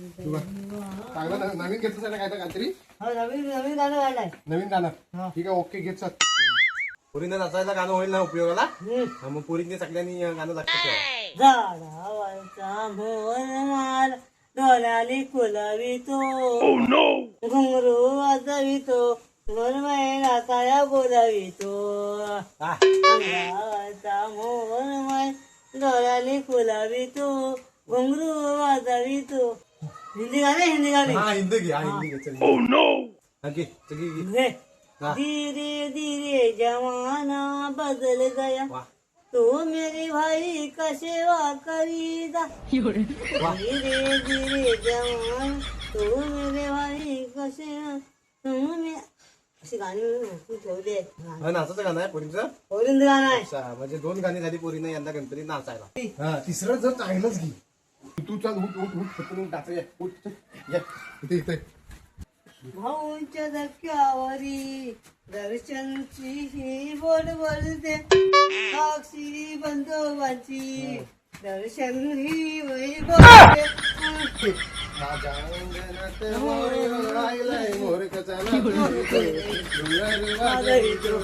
चांगलं नवीन घेतलं ना काय तर काहीतरी नवीन नवीन गाणं गायलाय. नवीन गाणं ठीक आहे ओके घेत सर पोरींना नाचायला गाणं होईल ना उपयोगाला हा, मग पोरींनी सगळ्यांनी गाणं लक्षात ठेवा झाडावरचा मोर माल डोळ्याने फुलवितो घुंगरू वाजवितो मोरमाय नाचाया बोलावितो अंगावरचा मोर माय डोळ्याने फुलवितो घुंगरू वाजवितो. हिंदी गाणे हिंदी गाणे हा हिंदी घे चल घे सगळी घे धीरे धीरे जमाना बदल गया तू मेरे भाई का सेवा करीदा. धीरे धीरे जवान तू मेरे भाई का सेवा अशी गाणी भरपूर ठेवली आहेत. हा नाचाचं गाणं आहे पोरींचं ओरिंद गाणं आहे. अच्छा म्हणजे 2 गाणी झाली पोरींना यंदा गणपती नाचायला हा तिसरं जर चांगलंच घे तू चल उठ उठ उठ पटकन टाकूया उठ चल, ये इथे इथे भाऊंच्या धक्क्यावरी दर्शनची ही बोल बोलते साक्षी बंधवांची दर्शन ही वही बोलते. माझ्या अंगणात मोर राहिलाय मोर कसा नाचतो, डोंगर वाजवितो.